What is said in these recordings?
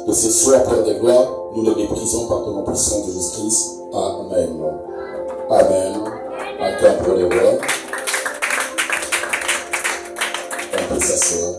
De ce soir, Père de gloire, nous le méprisons par ton nom puissant de Jésus-Christ. Amen. Amen. Attends pour les voix. On peut s'asseoir.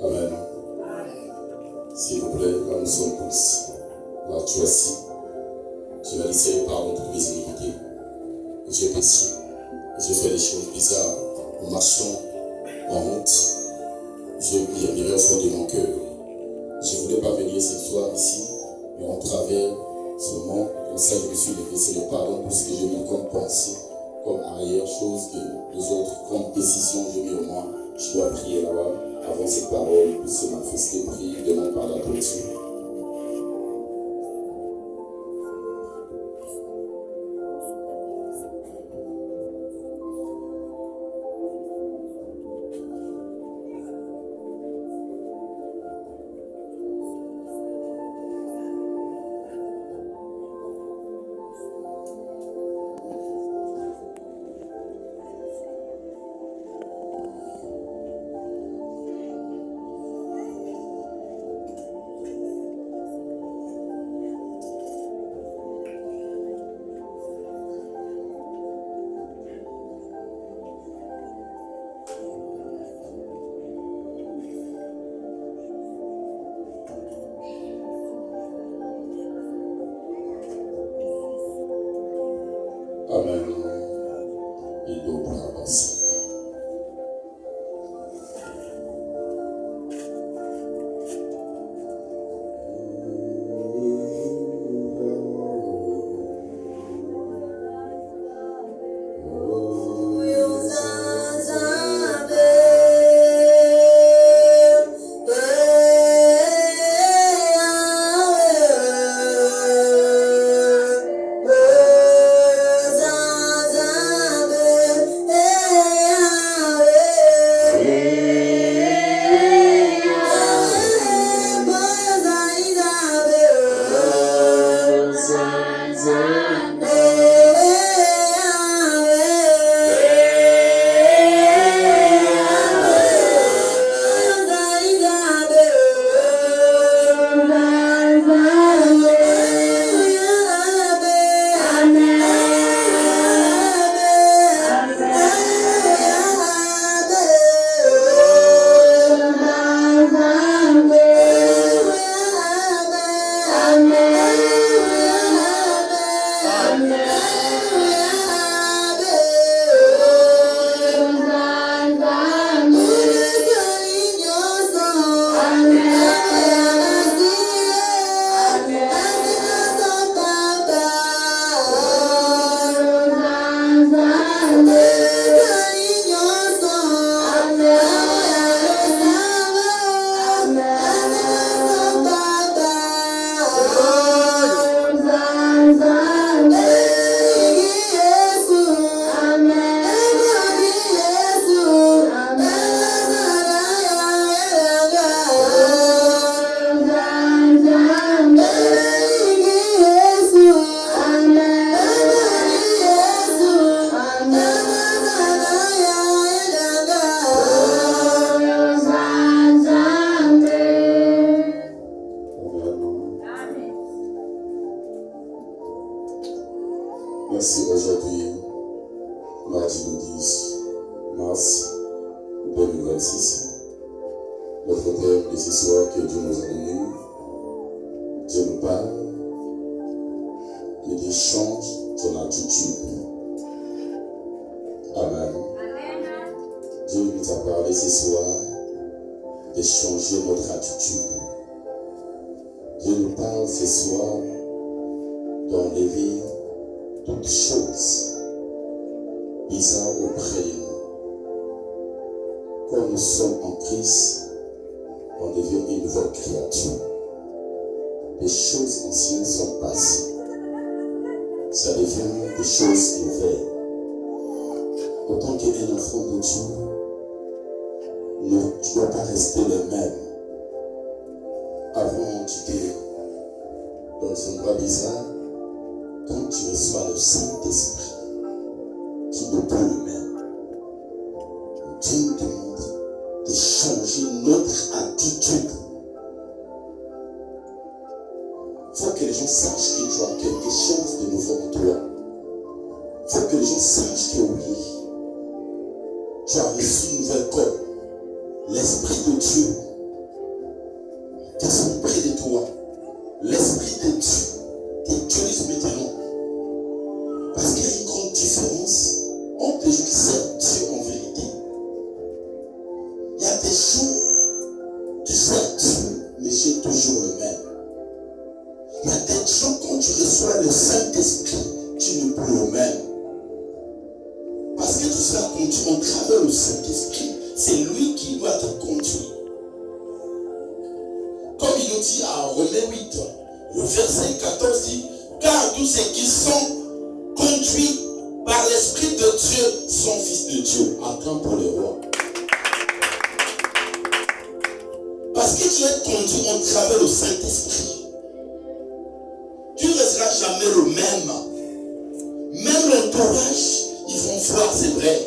Amen. S'il vous plaît, quand nous sommes tous là, tu es assis, tu vas laisser pardon pour mes iniquités. J'ai péché, j'ai fait des choses bizarres, en marchant, en honte. J'ai murmuré au fond de mon cœur. Je ne voulais pas venir ce soir ici, mais en travers seulement, comme ça je me suis laissé le pardon pour ce que j'ai mis comme pensée, comme arrière-chose que les autres, comme décision, j'ai mis au moins. Je dois prier là-bas, avant cette parole puisse se manifester, prie, demande pardon pour Dieu. Amen. Il doit passer. Merci aujourd'hui, mardi 10 mars 2026. Notre thème de ce soir que Dieu nous a donné, Dieu nous parle change ton attitude. Amen. Dieu nous a parlé ce soir de changer notre attitude. Dieu nous parle ce soir d'enlever toutes choses bizarres auprès de nous. Quand nous sommes en Christ, on devient une nouvelle créature. Les choses anciennes sont passées. Ça devient des choses nouvelles. Autant qu'un enfant de Dieu, tu ne dois pas rester le même. Avant, tu étais dans un endroit bizarre. Quand tu reçois le Saint-Esprit, tu n'es plus le même. Dieu nous demande de changer notre attitude. Il faut que les gens sachent que tu as quelque chose de nouveau en toi. Il faut que les gens sachent que oui, tu as reçu une nouvelle corps. L'Esprit de Dieu qui sont près de toi. L'Esprit de Dieu t'utilise maintenant. Parce qu'il y a une grande différence entre les gens qui servent Dieu en vérité. Il y a des gens qui servent Dieu, mais c'est toujours le même. Il y a des gens, quand tu reçois le Saint-Esprit, tu n'es plus le même. Parce que tu seras conduit en travers le Saint-Esprit. C'est lui qui doit te conduire. Comme il nous dit à Romains 8, le verset 14 dit, car tous ceux qui sont conduits par l'Esprit de Dieu sont fils de Dieu. Attends pour les rois. Parce que tu es conduit en travers le Saint-Esprit. Tu ne resteras jamais le même. Même l'entourage, ils vont voir, c'est vrai.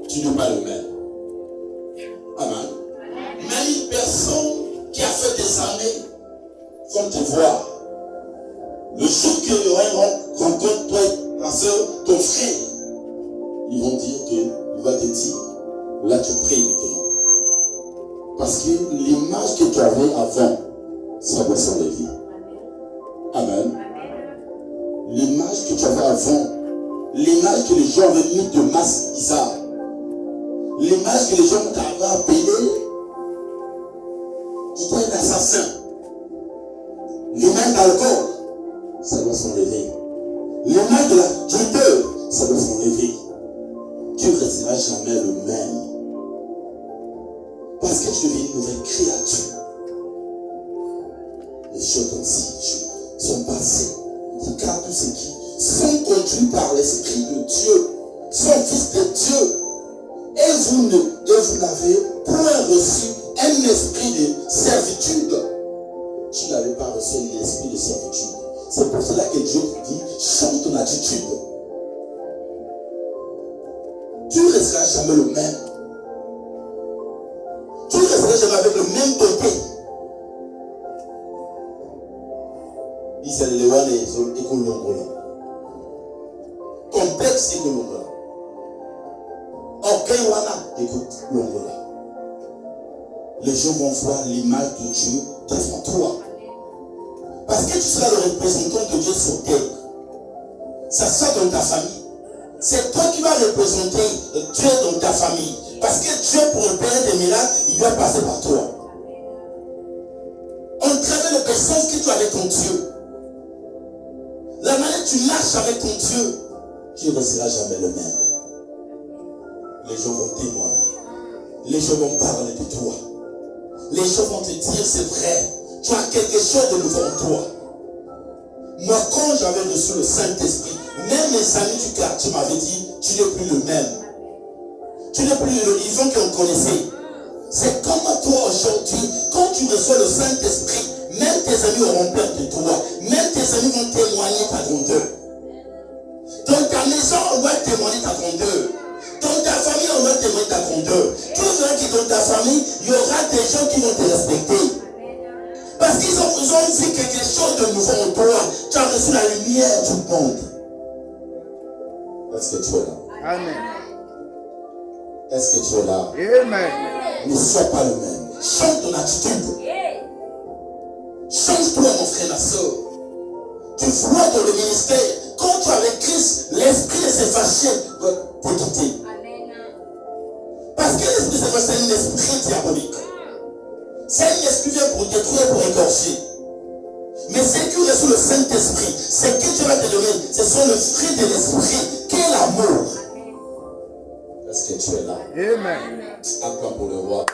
Tu n'es pas le même. Amen. Même une personne qui a fait des années vont te voir. Le jour qu'il y aura une rencontre, toi, ta soeur, ton frère, ils vont dire que, il va te dire, là tu pries maintenant. Parce que l'image que tu avais avant, ça va s'enlever. Amen. L'image que tu avais avant, l'image que les gens avaient mis de masque bizarre, l'image que les gens t'avaient appelé, tu étais un assassin. L'image d'alcool, ça doit s'enlever. L'image de la tuteur, ça doit s'enlever. Tu ne resteras jamais le même. Parce que tu deviens une nouvelle créature. Les choses anciennes sont passées. Car tous ceux qui sont conduits par l'Esprit de Dieu sont fils de Dieu. Et vous n'avez point reçu un esprit de servitude. Tu n'avais pas reçu un esprit de servitude. C'est pour cela que Dieu te dit, change ton attitude. Tu ne resteras jamais le même. Tu ne resteras jamais avec le même côté. Isalewa les écolongola. Complexe écolongola. Orgueil wana écoute l'ongola. Les gens vont voir l'image de Dieu devant toi. Parce que tu seras le représentant de Dieu sur terre. Ça sera dans ta famille. C'est toi qui vas représenter Dieu dans ta famille. Parce que Dieu, pour opérer des miracles, il doit passer par toi. On travers le puissance que tu as avec ton Dieu. La manière que tu marches avec ton Dieu, tu ne resteras jamais le même. Les gens vont témoigner. Les gens vont parler de toi. Les gens vont te dire, c'est vrai, tu as quelque chose de nouveau en toi. Moi, quand j'avais reçu le Saint-Esprit, même mes amis du quartier m'avaient dit, tu n'es plus le même. Tu n'es plus le vivant qu'on connaissait. C'est comme toi aujourd'hui, quand tu reçois le Saint-Esprit, même tes amis auront peur de toi. Même tes amis vont témoigner ta grandeur. Dans ta maison, on va témoigner ta grandeur. Dans ta famille, on va témoigner ta grandeur. Tu verras que dans ta famille, il y aura des gens qui vont te respecter. Parce qu'ils ont vu quelque chose de nouveau en toi. Tu as reçu la lumière du monde. Est-ce que tu es là? Amen. Est-ce que tu es là? Amen. Ne sois pas le même. Change ton attitude. Change-toi, mon frère, ma soeur. tu flottes dans le ministère. Quand tu es avec Christ, l'esprit de ces fâchés doit te quitter. Parce que l'esprit de ces fâchés, c'est un esprit diabolique. C'est un esprit qui vient pour détruire, pour égorger. Mais ce qui est sous le Saint-Esprit, ce que tu vas te donner, ce sont le fruit de l'esprit, qui est l'amour. Est-ce que tu es là? Amen. Acclame pour le roi.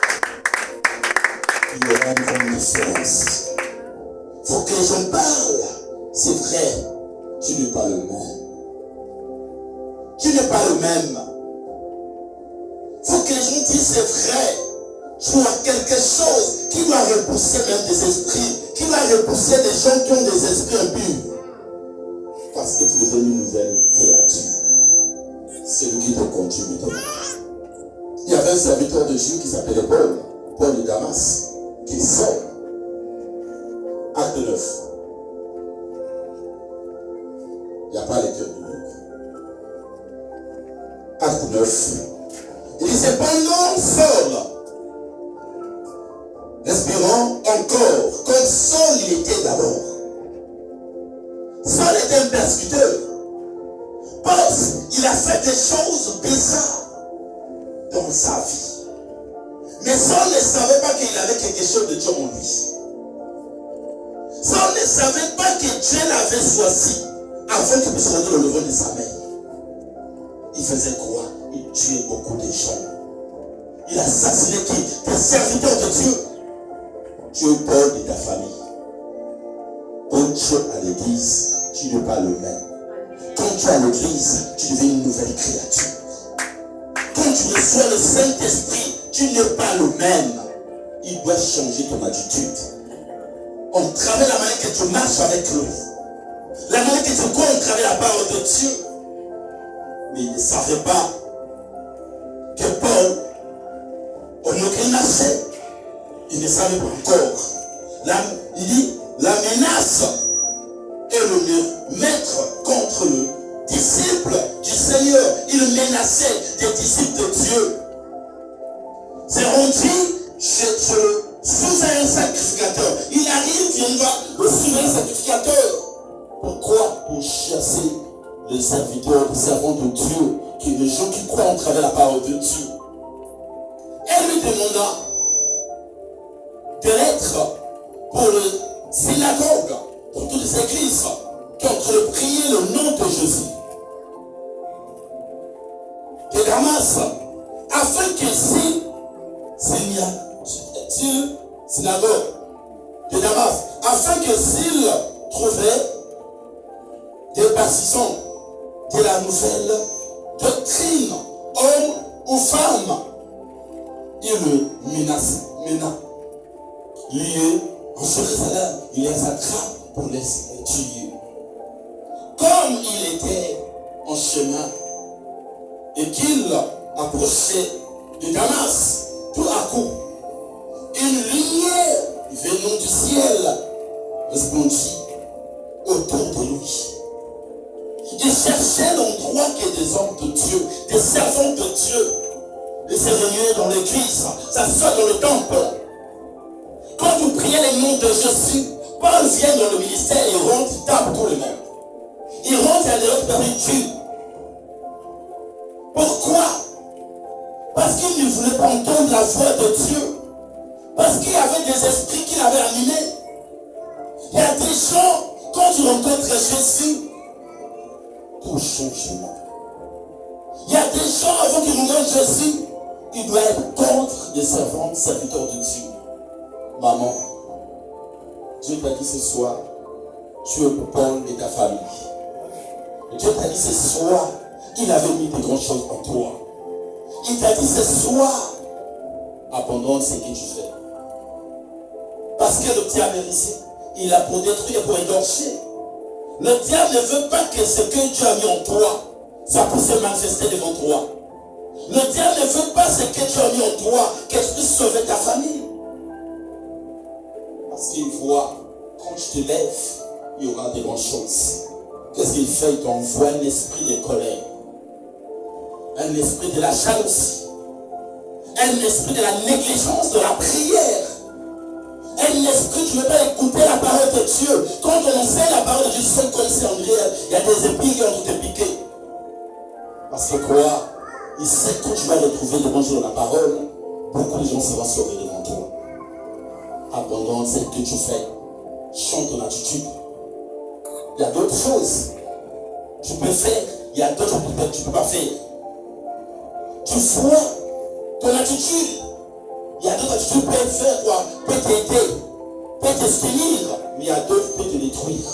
Il y aura une grande différence. Il faut que les gens parlent. C'est vrai, tu n'es pas le même. Tu n'es pas le même. Il faut que les gens disent c'est vrai. Tu as quelque chose qui doit repousser même des esprits, qui va repousser des gens qui ont des esprits impurs. Parce que tu deviens une nouvelle créature. C'est lui qui te conduit maintenant. Il y avait un serviteur de Dieu qui s'appelait Paul de Damas, qui sort. Acte 9. Il n'y a pas les cœurs du monde. Acte 9. Il dit cependant Saul, respirant encore, comme Saul il était d'abord. Saul était un persécuteur. Paul, il a fait des choses bizarres dans sa vie. Mais Saul ne savait pas qu'il avait quelque chose de Dieu en lui. Saul ne savait pas que Dieu l'avait choisi avant qu'il puisse rentrer dans le ventre de sa mère. Il faisait quoi? Il tuait beaucoup de gens. Il assassinait qui? Des serviteurs de Dieu. Tu es Paul de ta famille. Quand tu es à l'église, tu n'es pas le même. Quand tu es à l'église, tu deviens une nouvelle créature. Quand tu reçois le Saint-Esprit, tu n'es pas le même. Il doit changer ton attitude. On travaille la manière que tu marches avec lui. La manière que tu cours, on travaille la parole de Dieu. Mais il ne savait pas que Paul, au moment qu'il marchait, il ne savait pas encore. Il dit, la menace est le maître contre le disciple du Seigneur. Il menaçait des disciples de Dieu. C'est rendu chez le souverain sacrificateur. Il arrive, il va le souverain sacrificateur. Pourquoi? Pour chasser les serviteurs, les servants de Dieu, qui les gens qui croient en travers la parole de Dieu. Elle lui demanda de l'être pour le synagogue, pour toutes les églises, qui ont en train de prier le nom de Jésus. De Damas, afin que synagogue de Damas, afin que s'il trouvait des partisans de la nouvelle doctrine, hommes ou femmes, il le menace. Lié en Jérusalem, il les attrape pour les tuer. Comme il était en chemin et qu'il approchait de Damas, tout à coup, une lumière venant du ciel resplendit autour de lui. Il cherchait l'endroit que des hommes de Dieu, des servants de Dieu, et se réunir dans l'église, s'asseoir dans le temple. Quand vous priez le nom de Jésus, Paul vient dans le ministère, il rentre, il tape tout le monde. Il rentre à l'autre personne. Pourquoi? Parce qu'il ne voulait pas entendre la voix de Dieu. Parce qu'il y avait des esprits qui l'avaient animé. Il y a des gens, quand tu rencontres Jésus, tout changement. Il y a des gens, avant qu'ils rencontrent Jésus, ils doivent être contre les servants, serviteurs de Dieu. Maman, Dieu t'a dit ce soir, tu es pour Paul et ta famille. Et Dieu t'a dit ce soir, il avait mis de grandes choses en toi. Il t'a dit ce soir, abandonne ce que tu fais. Parce que le diable est ici. Il a pour détruire, pour égorger. Le diable ne veut pas que ce que Dieu a mis en toi, ça puisse se manifester devant toi. Le diable ne veut pas ce que Dieu a mis en toi, que tu puisses sauver ta famille. Parce qu'il voit, quand tu te lèves, il y aura des grandes choses. Qu'est-ce qu'il fait? Il t'envoie un esprit de colère, un esprit de la jalousie, un esprit de la négligence de la prière, un esprit qui ne veut pas écouter la parole parole de Dieu, quand on enseigne la parole de Dieu, sans connaître André, il y a des épines qui ont été piquées. Parce que quoi? Il sait que quand tu vas retrouver devant Dieu dans la parole, beaucoup de gens se vont sauver devant toi. Abandonne ce que tu fais. Change ton attitude. Il y a d'autres choses. Tu peux faire, il y a d'autres choses que tu ne peux pas faire. Tu vois ton attitude. Il y a d'autres attitudes qui peuvent faire quoi? Peut t'aider, peut te finir, mais il y a d'autres qui peuvent te détruire.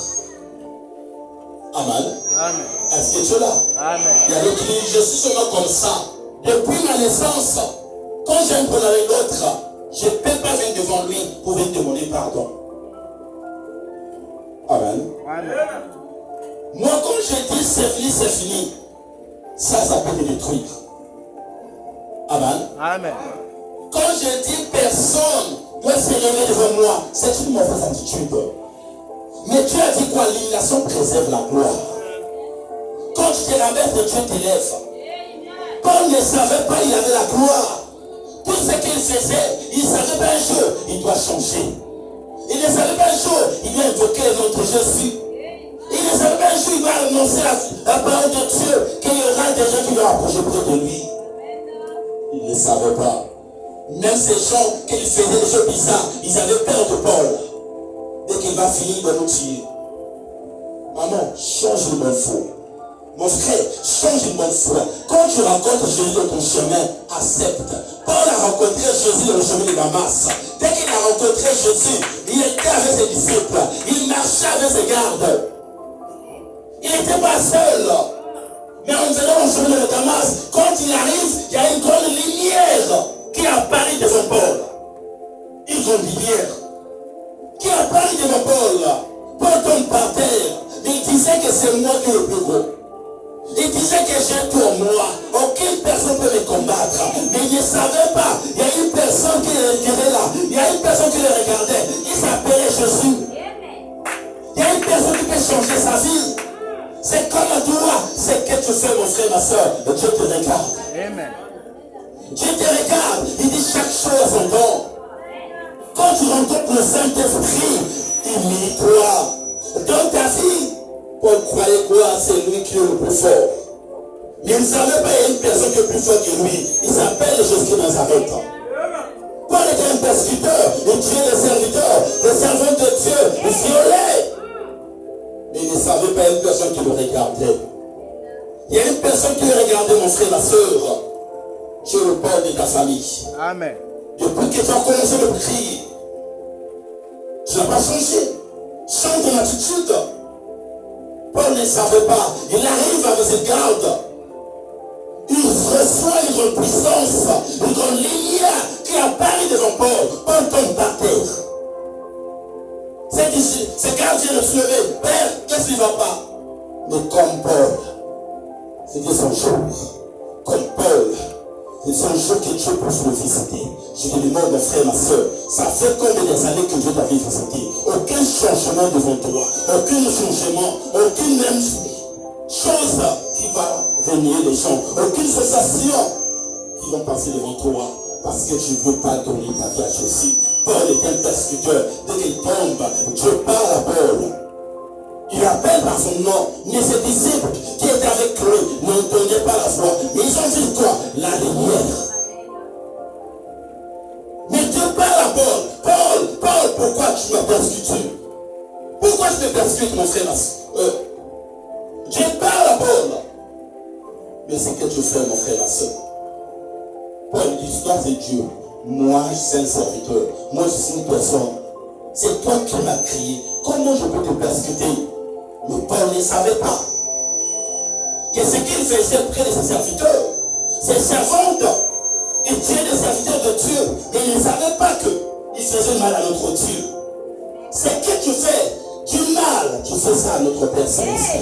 Amen. Amen. Est-ce que tu es là? Amen. Il y a d'autres qui disent, je suis seulement comme ça. Depuis ma naissance, quand j'ai un problème avec l'autre, je ne peux pas venir devant lui pour venir demander pardon. Amen. Amen. Moi, quand je dis c'est fini, ça peut te détruire. Amen. Amen. Quand je dis personne doit se réveiller devant moi, c'est une mauvaise attitude. Mais Dieu a dit quoi? L'illumination préserve la gloire. Quand tu te rabaisses, Dieu t'élève. Paul ne savait pas il avait la gloire. Tout ce qu'il faisait, il ne savait pas un jour, il doit changer. Il ne savait pas un jour, il doit invoquer notre Jésus. Il ne savait pas un jour, il va annoncer la parole de Dieu, qu'il y aura des gens qui vont approcher près de lui. Il ne savait pas. Même ces gens qui faisaient des choses bizarres, ils avaient peur de Paul. Dès qu'il va finir de nous tuer. Maman, change le bon foi. Mon frère, change le bon foi. Quand tu rencontres Jésus dans ton chemin, accepte. Paul a rencontré Jésus dans le chemin de Damas. Dès qu'il a rencontré Jésus, il était avec ses disciples. Il marchait avec ses gardes. Il n'était pas seul. Mais en venant au chemin de Damas, quand il arrive, il y a une grande lumière qui apparaît devant Paul. Une grande lumière qui apparaît devant Paul. Paul tombe par terre. Il disait que c'est moi qui est le plus gros. Il disait que j'ai tout en moi. Aucune personne ne peut me combattre. Mais il ne savait pas. Il y a une personne qui était là. Il y a une personne qui le regardait. Il s'appelait Jésus. Il y a une personne qui peut changer sa vie. C'est comme toi. C'est que tu fais, mon frère, ma soeur. Dieu te regarde. Amen. Dieu te regarde. Il dit chaque chose à son temps. Quand tu rencontres le Saint-Esprit, humilie-toi. Dans ta vie, Paul croyait quoi? C'est lui qui est le plus fort. Mais il ne savait pas qu'il y a une personne qui est plus forte que lui. Il s'appelle Jésus de Nazareth. Paul était un persécuteur. Il tuait les serviteurs, les servants de Dieu. Il violait. Mais il ne savait pas une personne qui le regardait. Il y a une personne qui le regardait, mon frère, ma soeur. Tu es le père de ta famille. Amen. Depuis que tu as commencé le prier, tu n'as pas changé. Change ton attitude. Paul ne savait pas. Il arrive avec ses gardes. Il reçoit une grande puissance, une grande lumière qui apparaît devant Paul. Paul tombe par terre. Ces gardes viennent le soulever. Père, qu'est-ce qui ne va pas? Mais comme Paul, c'était son jour. Comme Paul, c'est son jour que Dieu peut se le visiter. Je te demande, mon frère, ma soeur, ça fait combien d'années que Dieu t'a vu visiter? Aucun changement devant toi, aucun changement, aucune même chose qui va réunir les gens, aucune sensation qui va passer devant toi parce que tu ne veux pas donner ta vie à Jésus. Paul est un persécuteur. Dès qu'il tombe, Dieu parle à Paul. Il appelle par son nom, mais ses disciples qui étaient avec lui n'entendaient pas la voix. Mais ils ont vu quoi? La lumière. Mais Dieu parle à Paul. Paul, pourquoi tu me persécutes? Pourquoi tu me persécutes, mon frère? Dieu parle à Paul. Mais c'est que tu fais, mon frère, ma soeur. Paul dit, toi c'est Dieu. Moi, je suis un serviteur. Moi, je suis une personne. C'est toi qui m'as créé. Comment je peux te persécuter? Mais Paul ne savait pas que ce qu'il faisait près de ses serviteurs, ses servantes, étaient des serviteurs de Dieu. Et il ne savait pas qu'il faisait mal à notre Dieu. Ce que tu fais du mal, tu fais ça à notre Père Céleste.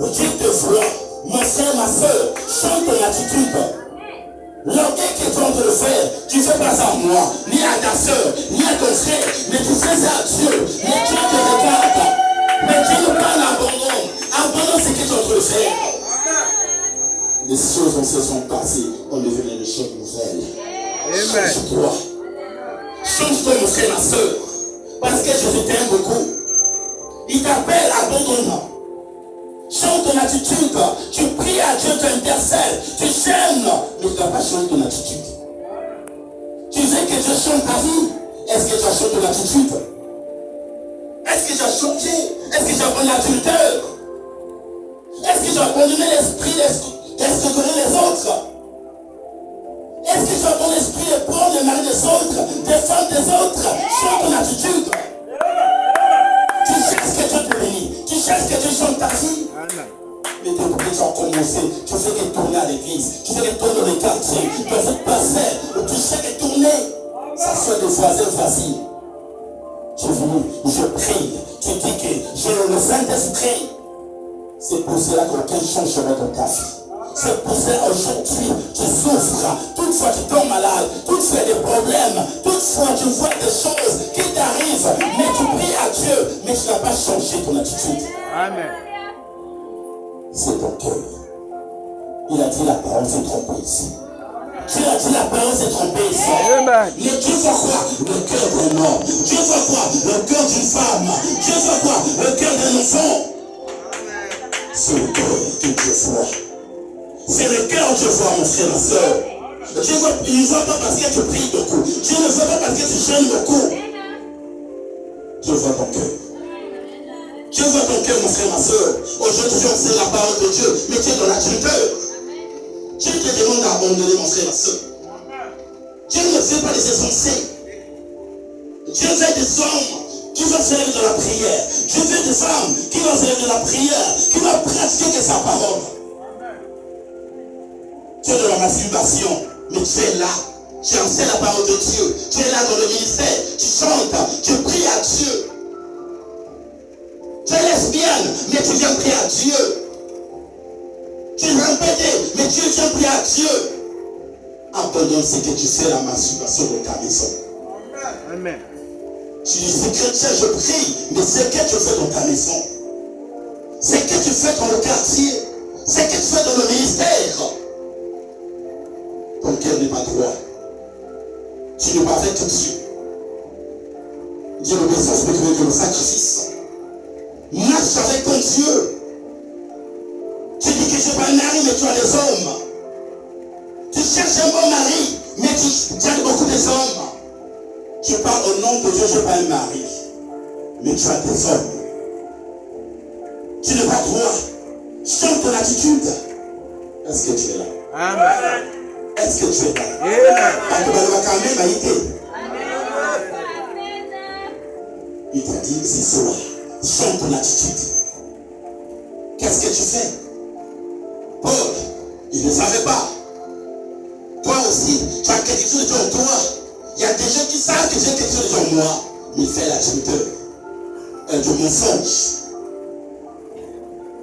Dieu te voit, mon frère, ma soeur, change ton attitude. L'orgueil que tu es en train de faire, tu ne fais pas ça à moi, ni à ta soeur, ni à ton frère, mais tu fais ça à Dieu. Mais Dieu te regarde. Mais Dieu ne parle d'abandon. Abandon ce que tu es en train de faire. Les choses se sont passées, on devenait des choses nouvelles. Change-toi. Change-toi, mon frère, ma soeur. Parce que Jésus t'aime beaucoup. Est-ce que tu as changé? Est-ce que tu as abandonné l'adultère? Est-ce que tu as abandonné l'esprit d'escroquerie les autres? Est-ce que tu as abandonné l'esprit de prendre les maris des autres, des femmes des autres? Change ton attitude. Tu cherches que Dieu te bénisse. Tu cherches que Dieu change ta vie. Mais depuis que tu as commencé, tu fais que tourner à l'église, tu fais que tourner dans les quartiers, tu fais que passer, tu fais que tourner. Ça soit des voisins voisines. Tu es venu, je prie, tu dis que j'ai le Saint-Esprit. C'est pour cela qu'aucun changement dans ta vie. C'est pour cela aujourd'hui, tu souffres. Toutefois, tu tombes malade. Toutefois, il y a des problèmes. Toutefois, tu vois des choses qui t'arrivent. Mais tu pries à Dieu. Mais tu n'as pas changé ton attitude. Amen. C'est ton cœur. Il a dit la parole s'est trompée ici. Dieu a dit la parole s'est trompée ici. Amen. Mais Dieu voit quoi? Le cœur d'un homme. Dieu voit quoi? Le cœur d'une femme. Dieu voit quoi? Le cœur d'un enfant. C'est le cœur que Dieu voit. C'est le cœur que Dieu voit, mon frère, ma soeur. Il ne voit pas parce que tu pries beaucoup. Dieu ne voit pas parce que tu jeûnes beaucoup. Dieu voit ton cœur. Dieu voit ton cœur, mon frère, ma soeur. Aujourd'hui, on sait la parole de Dieu, mais tu es dans l'adultère. Dieu te demande d'abandonner, mon frère, ma soeur. Dieu ne veut pas les insensés. Dieu veut des hommes qui vont se lever de la prière. Dieu veut des femmes qui vont se lever de la prière, qui vont pratiquer sa parole. Tu es dans la masturbation, mais tu es là. Tu enseignes la parole de Dieu. Tu es là dans le ministère. Tu chantes, tu pries à Dieu. Tu es lesbienne, mais tu viens prier à Dieu. Tu es rempédé, mais tu viens prier à Dieu. Abandonne ce que tu fais, la masturbation de ta maison. Amen. Tu dis, c'est chrétien, je prie, mais ce que tu fais dans ta maison, ce que tu fais dans le quartier, ce que tu fais dans le ministère, ton cœur n'est pas droit. Tu n'es pas avec Dieu. Dieu le message que le sacrifice. Marche avec ton Dieu. Tu dis que je n'ai pas un mari, mais tu as des hommes. Tu cherches un bon mari, mais tu as beaucoup des hommes. Tu parles au nom de Dieu, je n'ai pas un mari, mais tu as des hommes. Tu n'es pas droit. Change ton attitude. Est-ce que tu es là? Amen. Est-ce que tu es là? Amen. Il t'a dit, c'est cela. Change ton attitude. Qu'est-ce que tu fais? Paul, il ne savait pas. Toi aussi, tu as quelque chose en toi. Il y a des gens qui savent que j'ai quelque chose en moi. Mais il fait l'adultère. Du mensonge.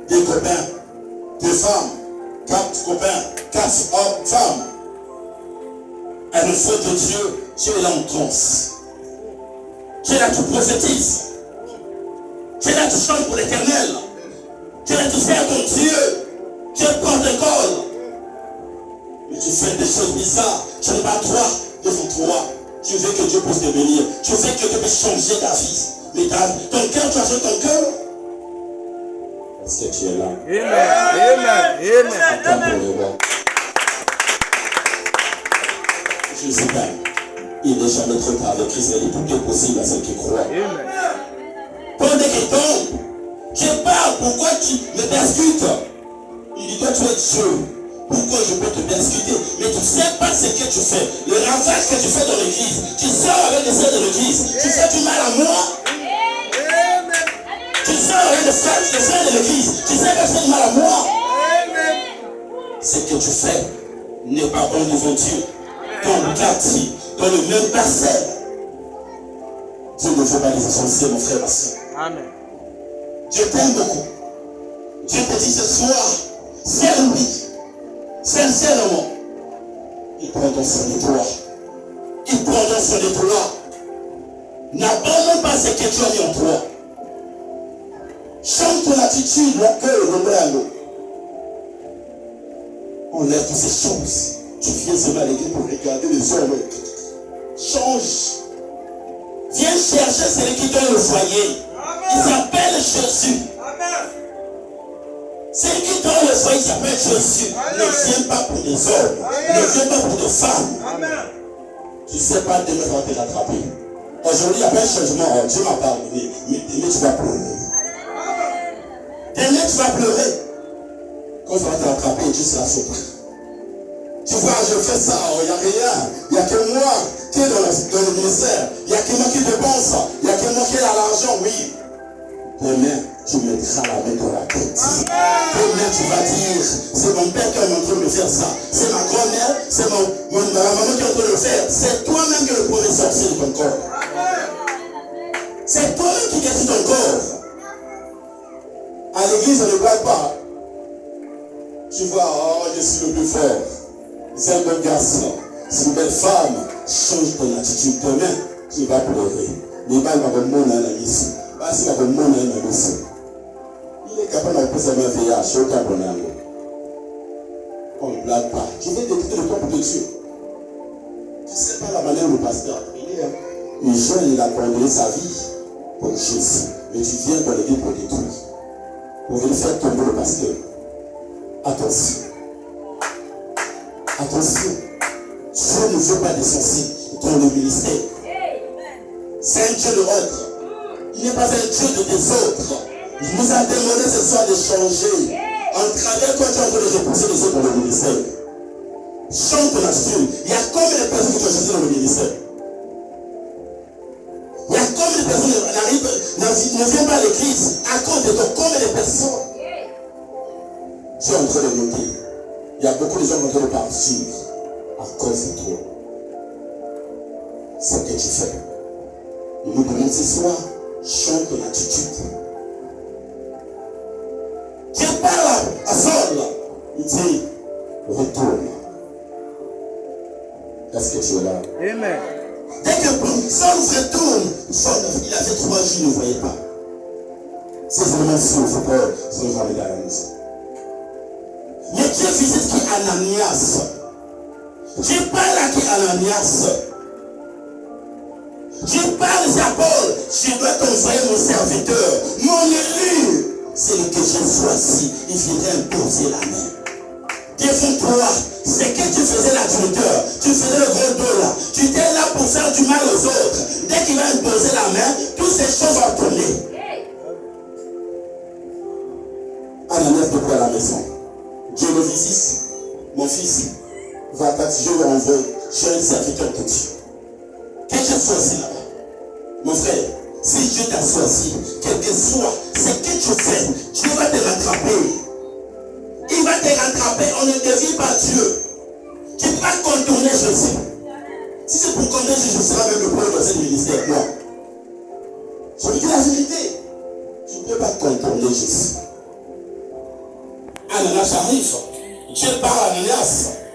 Des copains, des femmes, 4 copains, 4 femmes. Un enfant de Dieu, tu es là en transe. Tu es là, tu prophétises. Tu es là, tu chantes pour l'Éternel. Tu es là, tu sers ton Dieu. Tu es porte-école. Mais tu fais des choses bizarres. Tu n'es pas droit devant toi. Tu veux que Dieu puisse te bénir. Tu veux que Dieu puisse changer ta vie. Mais ton cœur, tu as changé ton cœur. Est-ce que tu es là? Amen. Attends pour le voir. Jésus t'aime. Il n'est jamais trop tard avec Christ. Il est tout est possible à ceux qui croient. Amen. Pendant qu'il tombe, je parle. Pourquoi tu me persécutes? Il dit, toi tu es Dieu. Pourquoi je peux te persécuter? Mais tu ne sais pas ce que tu fais. Le ravage que tu fais dans l'église. Tu sors avec les sœurs de l'église. Tu fais du mal à moi. Tu sors avec les sœurs de l'église. Tu sais que tu fais du mal à moi. Ce que tu fais n'est pas bon devant Dieu. Dans le quartier, dans le même parcelle. Dieu ne veut pas les insensés, mon frère, ma soeur. Amen. Dieu t'aime beaucoup. Dieu te dit ce soir, sers-lui. Sincèrement, il prendra soin de toi. Il prendra soin de toi. N'abandonne pas ce que tu as mis en toi. Change ton attitude, mon cœur, mon bras. Enlève toutes ces choses. Tu viens seulement à l'église pour regarder les hommes. Change. Viens chercher celui qui donne le foyer. Il s'appelle Jésus. Celui qui donne le foyer s'appelle Jésus. Ne viens pas pour des hommes. Ne viens pas pour des femmes. Tu ne sais pas demain va te rattraper. Aujourd'hui, il y a pas un changement. Dieu m'a pardonné. Mais tu vas pleurer. Demain, tu vas pleurer. Quand ça va t'attraper, tu seras surpris. Tu vois, je fais ça, il n'y a rien. Il n'y a que moi qui est dans le ministère. Il n'y a que moi qui dépense. Il n'y a que moi qui a l'argent, oui. Demain, tu mettras la main dans la tête. Demain, tu vas dire, c'est mon père qui est en train de faire ça. C'est ma grand-mère, c'est ma maman qui est en train de le faire. C'est toi-même qui es le premier sorcier de ton corps. C'est toi-même qui guéris ton corps. À l'église, on ne blague pas. Tu vois, oh, je suis le plus fort. C'est un bon garçon. C'est une belle femme. Change ton attitude. Demain, tu vas pleurer. Mais il va avoir mon analyse. Il est capable de faire sa main VIH. Aucun problème. On ne blague pas. Tu veux détruire le corps de Dieu. Tu ne sais pas la manière où le pasteur a prié. Une jeune, il a abandonné sa vie pour Jésus. Mais tu viens dans l'église pour détruire. Pour venir faire tomber le pasteur. Attention. Attention. Dieu ne veut pas des sorciers dans le ministère. C'est un Dieu de ordre. Il n'est pas un Dieu de désordre. Il nous a demandé ce soir de changer. En travers quand tu es en train de repousser les autres dans le ministère. Change ton attitude. Il y a combien de personnes qui ont changé dans le ministère? Il y a combien de personnes qui ne viennent pas à l'église à cause de toi? Combien de personnes? Tu es en train de noter. Il y a beaucoup de gens qui sont en train de partir à cause de toi. C'est ce que tu fais. Il nous demande ce soir, change ton attitude. Dieu parle à Saul. Il dit, retourne. Est-ce que tu es là? Amen. Dès que Saul retourne, Saul, il a fait 3 jours, il ne voyait pas. C'est vraiment fou, c'est pas ce que j'avais dans la maison. Mais Dieu visite qui Ananias. Dieu parle à qui Ananias. Dieu parle à Paul. Je dois t'envoyer mon serviteur, mon élu. C'est le que j'ai choisi. Il viendrait imposer la main. Devant toi, c'est que tu faisais l'adjuteur, tu faisais le gros dos là, tu étais là pour faire du mal aux autres. Dès qu'il va imposer la main, toutes ces choses vont tourner. Ananias depuis à la maison. Dieu le visite. Mon fils, va t'attirer, je vais envoyer. Je suis un serviteur de Dieu. Que j'ai choisi là-bas. Mon frère, si Dieu t'a choisi, quel que soit ce que tu fais, Dieu va te rattraper. Il va te rattraper, on ne devient pas Dieu. Tu ne peux pas contourner Jésus. Si c'est pour contourner Jésus, je serai même le premier dans ce ministère, moi. Je vous dis la vérité. Tu ne peux pas contourner Jésus. Ananias arrive. Dieu parle à Ananias.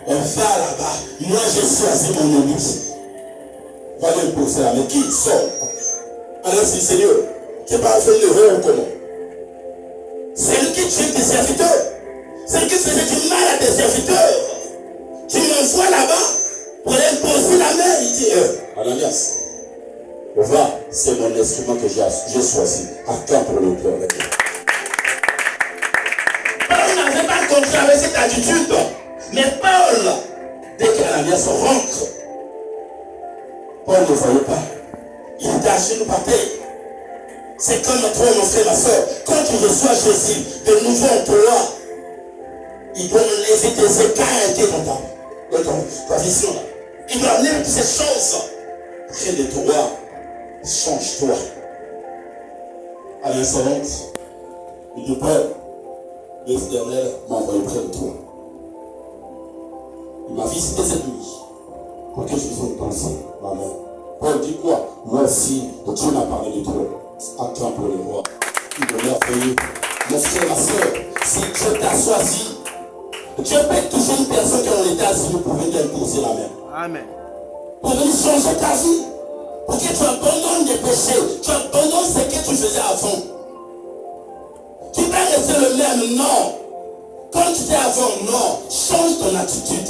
On va là-bas. Moi, j'ai choisi mon élu. Va lui poser la main. Qui sort? Ananias dit, Seigneur, tu n'as pas fait une erreur ou comment? C'est lui qui tue tes serviteurs. C'est lui qui faisait du mal à tes serviteurs. Tu m'envoies là-bas pour imposer la main. Il dit, Ananias, va, c'est mon instrument que j'ai choisi. Attends pour le cœur. Paul n'avait pas compris avec cette attitude. Mais Paul, dès qu'Ananias rentre, Paul ne voyait pas. Il était à genoux par terre. C'est comme toi, mon frère, ma soeur. Quand tu reçois Jésus, de nouveau en toi, il doit enlever tes écarts qui sont dans ta vision. Il doit enlever toutes ces choses. Près de toi, change-toi. À l'instant, il dit, Paul, l'Éternel m'a envoyé près de toi. Il m'a visité cette nuit pour que je vous pense ma main. Paul dit quoi? Moi aussi, Dieu m'a parlé de toi. Attends pour le roi. Il doit merveilleux. Mon frère, ma soeur, si Dieu t'a choisi, Dieu peut toucher une personne qui est en état civil pour venir imposer la main. Amen. Pour venir changer ta vie. Pour que tu abandonnes des péchés. Tu abandonnes ce que tu faisais avant. Tu vas rester le même, non. Quand tu étais avant, non. Change ton attitude.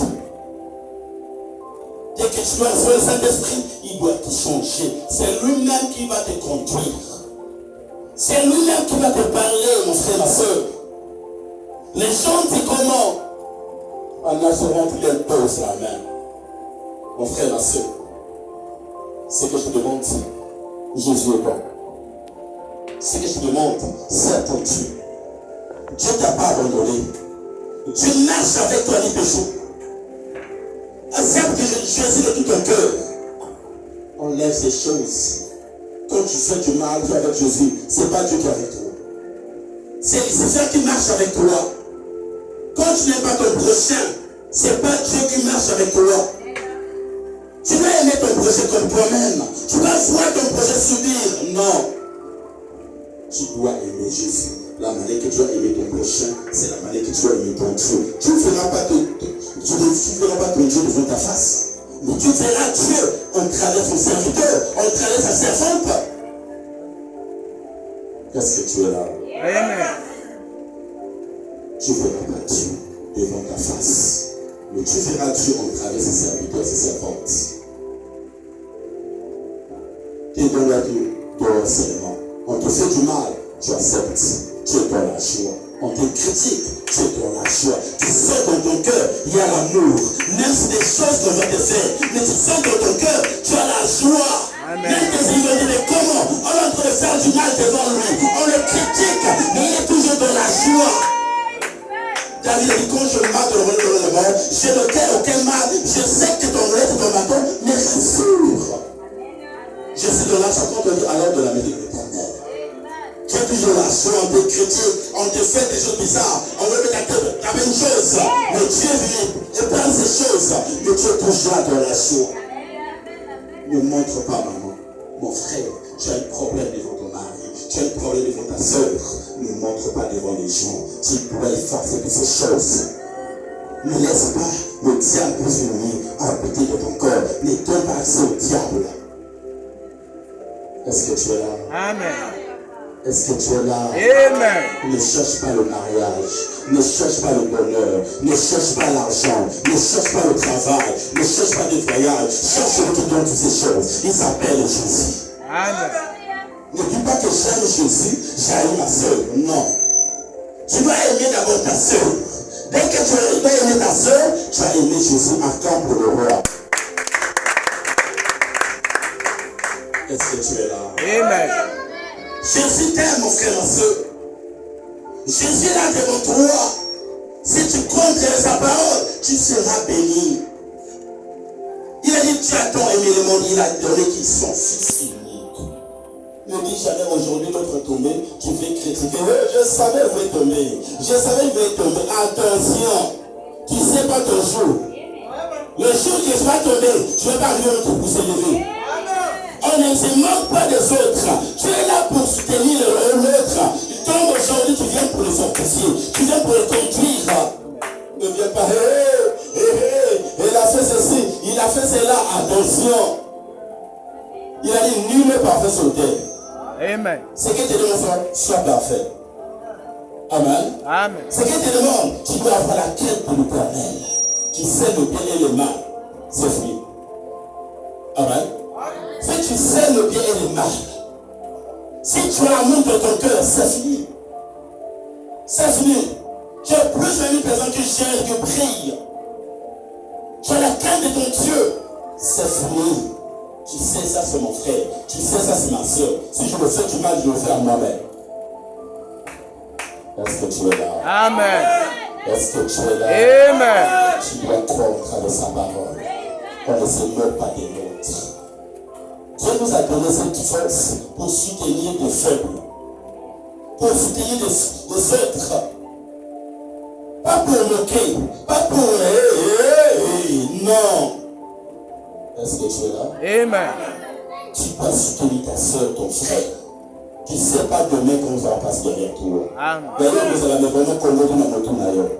Dès que tu dois faire le Saint-Esprit, il doit te changer. C'est lui-même qui va te conduire. C'est lui-même qui va te parler, mon frère, ma soeur. Les gens disent comment? En assurant qu'il impose la main. Mon frère, ma soeur, c'est que je te demande, Jésus est bon. Ce que je te demande, c'est à ton Dieu. Dieu ne t'a pas abandonné. Dieu marche avec toi, les péchés. Accepte que je choisis de tout ton cœur. Enlève ces choses. Quand tu fais du mal, tu es avec Jésus. Ce n'est pas Dieu qui est avec toi. C'est Lucifer qui marche avec toi. Quand tu n'aimes pas ton prochain, ce n'est pas Dieu qui marche avec toi. Tu dois aimer ton prochain comme toi-même. Tu dois voir ton prochain subir. Non. Tu dois aimer Jésus. La manière que tu dois aimer ton prochain, c'est la manière que tu dois aimer ton Dieu. Tu ne feras pas ton Dieu devant ta face. Mais tu verras Dieu en travers son serviteur, en travers sa servante. Est-ce que tu es là? Amen. Tu ne verras pas Dieu devant ta face. Mais tu verras Dieu en travers ses serviteurs, ses servantes. Tu es dans la vie, dehors seulement. On te fait du mal, tu acceptes. Tu es dans la joie. On te critique, tu es dans la joie. Tu sens dans ton cœur, il y a l'amour. Même si des choses qu'on va te faire, mais tu sens dans ton cœur, tu as la joie. Amen. Même tes ennemis vont dire, mais comment? On est en train de faire du mal devant lui. On le critique, mais il est toujours dans la joie. David a dit, quand je marche dans le monde, je ne fais aucun mal. Je sais que ton lait et ton bâton me rassurent. Je suis dans la chanson, on dit, alors de la maison de l'éternel. Tu es toujours la joie, on te critique, on te fait des choses bizarres, on veut mettre la même chose. Mais Dieu vient et prend ces choses. Mais tu es toujours dans la joie. Ne montre pas, maman. Mon frère, tu as un problème devant ton mari, tu as un problème devant ta soeur. Ne montre pas devant les gens. Tu dois effacer toutes ces choses. Ne laisse pas le diable prisonnier habiter de ton corps. Ne donne pas accès au diable. Est-ce que tu es là? Amen. Est-ce que tu es là? Amen. Ne cherche pas le mariage, ne cherche pas le bonheur, ne cherche pas l'argent, ne cherche pas le travail, ne cherche pas des voyages, cherche celui qui donne toutes ces choses. Il s'appelle Jésus. Amen. Ne dis pas que j'aime Jésus, j'aime ma soeur. Non. Tu dois aimer d'abord ta soeur. Dès que tu dois aimer ta soeur, tu vas aimer Jésus à camp pour le roi. Est-ce que tu es là? Amen. Jésus t'aime, mon frère, ma soeur. Jésus est là devant toi. Si tu comptes sa parole, tu seras béni. Il a dit, tu as tant aimé le monde, il a donné qu'il soit fils unique. Ne dis jamais aujourd'hui notre tombée, tu vais critiquer. Oui, je savais qu'il va tomber. Je savais qu'il va tomber. Attention, tu ne sais pas ton jour. Le jour que tu vas tomber, tu ne vas pas arriver pour se lever. On ne se moque pas des autres. Tu es là pour soutenir l'autre. Il tombe aujourd'hui, tu viens pour le fortifier. Tu viens pour le conduire. Ne viens pas, il a fait ceci, il a fait cela. Attention. Il a dit, nul n'est parfait sur terre. Amen. Ce que tu demandes, sois parfait. Amen. Amen. Ce que tu demandes, tu dois avoir la quête de l'éternel. Tu sais le bien et le mal. C'est fini. Amen. Si tu sais le bien et le mal, si tu as l'amour de ton cœur, c'est fini. C'est fini. Tu es plus une personne qui gère, qui prie. Tu as la crainte de ton Dieu. C'est fini. Tu sais ça, c'est mon frère. Tu sais ça, c'est ma soeur. Si je me fais du mal, je le fais à moi-même. Est-ce que tu es là? Amen. Est-ce que tu es là? Amen. Tu dois croire au travers de sa parole. On ne se moque pas des nôtres. Dieu nous a donné cette force pour soutenir des faibles, pour soutenir des autres. Pas pour moquer, pas pour non. Est-ce que tu es là? Amen. Tu dois soutenir ta soeur, ton frère. Tu ne sais pas demain qu'on va passer derrière toi. Amen. D'ailleurs, vous allez vraiment connaître dans mon tour d'ailleurs.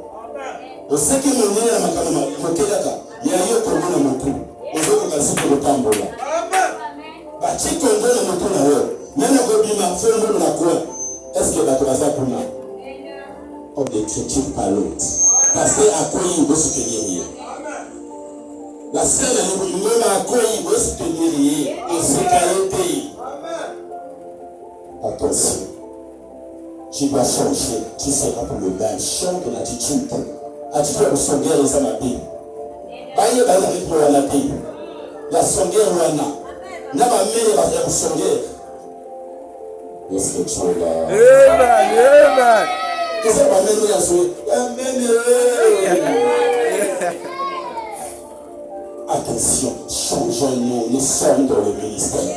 On sait que mon nez est dans ma mokelaka. Il y a eu Congo dans mon tour. On veut qu'on passe pour le tambour là. Bati Congo dans mon tour d'ailleurs. Même le Gobima, fait le nom de la cour. Est-ce que tu vas faire pour moi? On ne critique pas l'autre. Parce qu'à quoi il veut soutenir. La sœur de l'homme à quoi il veut soutenir. On se calme. Attention. Tu dois changer. Tu seras pour le même. Change de l'attitude. Attitude au songueur et ça m'a dit. Baye baye avec moi la vie. La songueur wana. Na ba mele ba ya songueur. Est-ce que tu es là? Amen. Que ça va même à jouer. Amen. Attention, changeons-nous, nous sommes dans le ministère.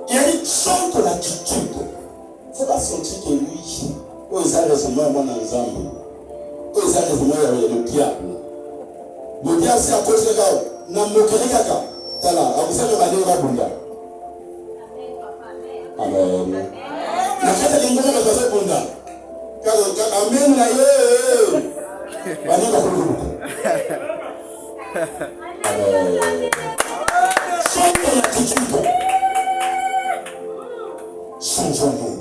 Il y a une sorte d'attitude. Il ne faut pas sentir que oui, ils ont raisonné à mon ensemble. Ils ont raisonné à le diable. Le diable, c'est à cause de ça. N'a moqué kaka. Tala, à vous savez, ma déra bunda. Amen. La kata de ngoma kwa sababu bunda. Amen na yeye. Bani kwa kulu. Amen. Changeons l'attitude. Changeons-nous.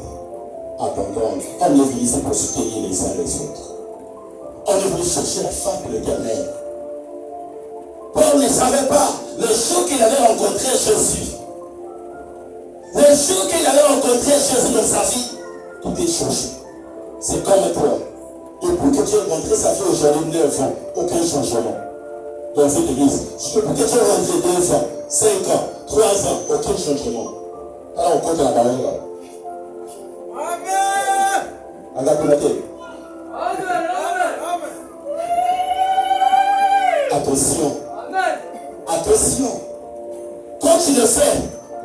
Attendons. On est venu ici pour soutenir les uns les autres. On est venu chercher la femme de l'Éternel. Paul ne savait pas le jour qu'il avait rencontré Jésus. Le jour qu'il avait rencontré Jésus dans sa vie, tout est changé. C'est comme toi. Depuis que tu as rencontré sa vie aujourd'hui 9 ans, aucun changement. Dans cette église, depuis que tu as rencontré 2 ans, 5 ans, 3 ans, aucun changement. Alors on compte la parole là. Amen. Attention. Attention. Quand tu le fais,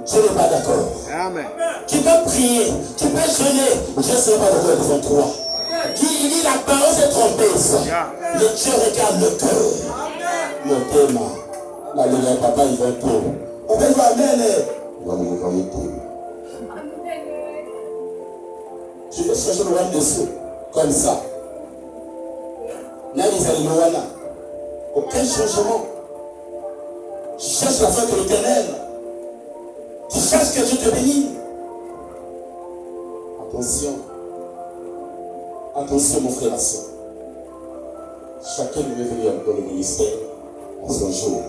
Dieu n'est pas d'accord. Amen. Tu peux prier, tu peux jeûner, Dieu ne sera pas d'accord devant toi. Il dit la parole est trompeuse. Le Dieu regarde le cœur. Le thème. Là, le papa, il va tout. On va dire Amen. Il va nous envoyer tout. Tu peux chercher le roi dessous, comme ça. Là, ils allaient le roi là. Aucun changement. Tu cherches la fin de l'Éternel. Tu cherches que Dieu te bénisse. Attention. Attention, mon frère et ma soeur. Chacun devait venir dans le ministère à son jour.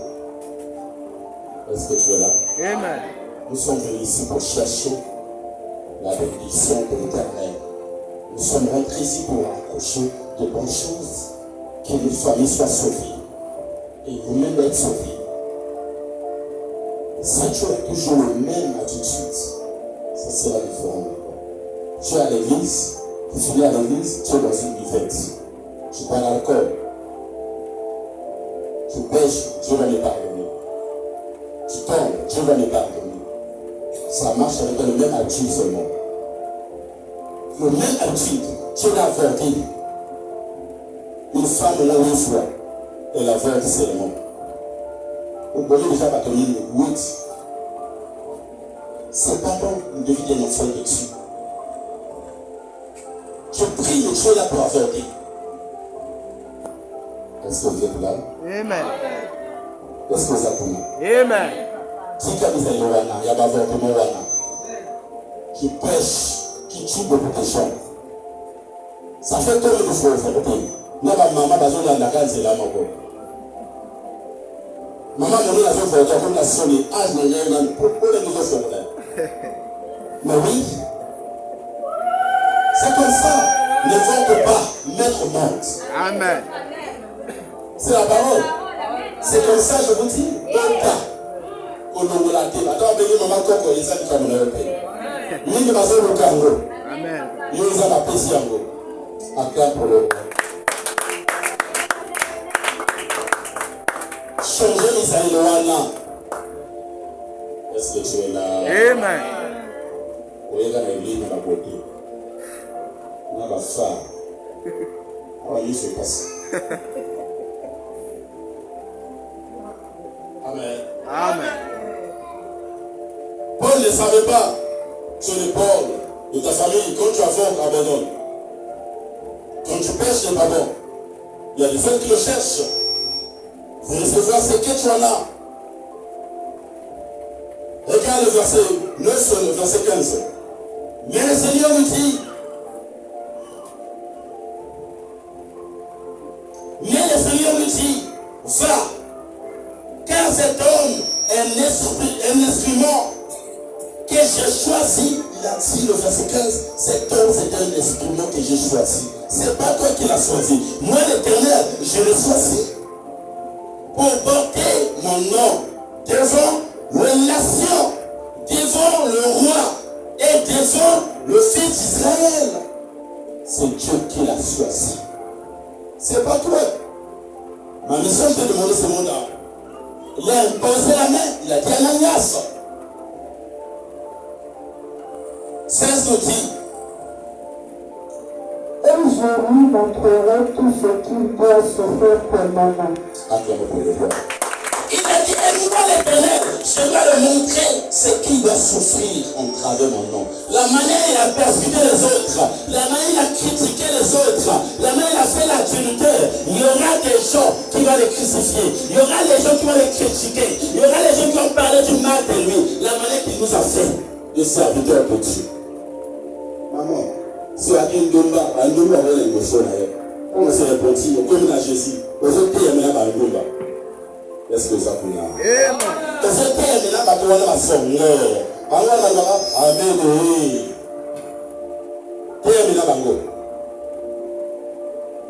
Est-ce que tu es là? Amen. Nous sommes venus ici pour chercher la bénédiction de l'Éternel. Nous sommes rentrés ici pour accrocher de bonnes choses. Que les familles soient sauvées. Et vous-même êtes sauvés. Si tu as toujours la même attitude, ça sera différent. Tu es à l'église, tu finis à l'église, tu es dans une buvette. Tu bois l'alcool. Tu pêches, Dieu va me pardonner. Tu tombes, Dieu va me pardonner. Ça marche avec le même attitude seulement. Le même attitude, tu l'as averti. Une femme là où il soit, elle a averti seulement. Vous voyez déjà pas donner le 8. C'est pas bon de devenir un enfant de Dieu. Tu pries, mais tu es là pour avertir. Est-ce que vous êtes là? Amen. Est-ce que vous êtes là? Amen. Si tu as des aïeux, il y a pas d'avortement. Qui pêche, qui tue beaucoup de gens. Ça fait combien de fois vous faites? Non, maman, la case, c'est là, mon maman, on a fait pour comme la sonne, âge, pour les nouveaux soldats. Mais oui, c'est comme ça. Ne vente pas, maître monte. Amen. C'est la parole. C'est comme ça, je vous dis. Donne pas. On nous l'a dit. Attends, venez, maman, quand on les a dit comme on a fait. Nous, nous avons le Congo. Amen. Nous avons la paix sur nous. Acclame pour le. Changer les aïeux. Est-ce que tu es là? Amen. Oui, dans l'église, dans la beauté. Dans la femme. On va y se passer. Amen. Amen. Paul ne savait pas sur les Paul de ta famille. Quand tu avortes, abandonne. Quand tu pêches, n'est pas bon. Il y a des gens qui le cherchent. Vous recevrez ce que tu en as. Regarde le verset 9, le verset 15. Mais le Seigneur nous dit, va, car cet homme est un instrument que j'ai choisi. Il a dit le verset 15, cet homme c'est un instrument que j'ai choisi. C'est pas toi qui l'as choisi. Moi l'Éternel, je l'ai choisi pour porter mon nom devant les nations, devant le roi et devant maison, le fils d'Israël. C'est Dieu qui l'a choisi. C'est pas toi. Ma mission, je t'ai demandé ce monde-là. Il a imposé la main. Il a dit à Ananias. C'est ce qu'il dit. Et je lui montrerai tout ce qu'il doit souffrir pour mon nom. Acclamons pour le voir. Il a dit, et moi l'Éternel, je vais le montrer ce qu'il doit souffrir en travers mon nom. La manière il a persécuté les autres, la manière il a critiqué les autres, la manière il a fait l'adultère. Il y aura des gens qui vont les crucifier, il y aura des gens qui vont les critiquer, il y aura des gens qui vont parler du mal de lui. La manière qu'il nous a fait de serviteurs de Dieu. Maman, si à une domba, un domba va les émotions d'ailleurs. On se répondit, comme dans Jésus, aux autres pays, il y a un domba. Est-ce que ça peut y aller? Amen. Est-ce que tu as besoin de la forme? Amen. Tu as besoin de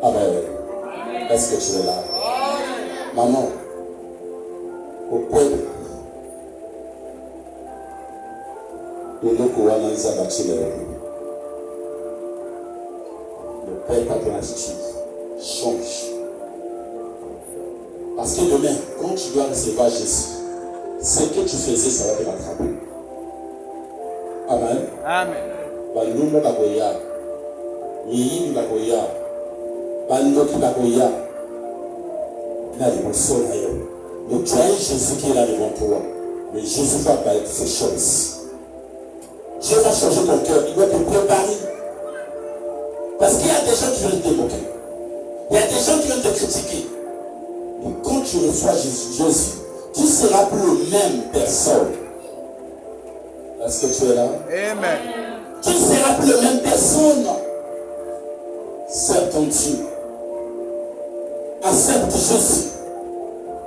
Amen. Est-ce que tu es là? Maman, au peuple, nous nous courons dans les abattus. Le peuple a ton attitude. Change. Parce que demain, quand tu dois recevoir Jésus, ce que tu faisais, ça va te rattraper. Amen. Amen. Bandumo bakoya. Yiyini bakoya. Bandoki bakoya. Là, les morceaux d'ailleurs. Donc tu as un Jésus qui est là devant toi. Mais Jésus va faire ces choses. Dieu va changer ton cœur. Il doit te préparer. Parce qu'il y a des gens qui veulent te moquer. Il y a des gens qui veulent te critiquer. Et quand tu reçois Jésus, tu ne seras plus la même personne. Est-ce que tu es là? Amen. Tu ne seras plus la même personne. Sers ton Dieu. Accepte Jésus.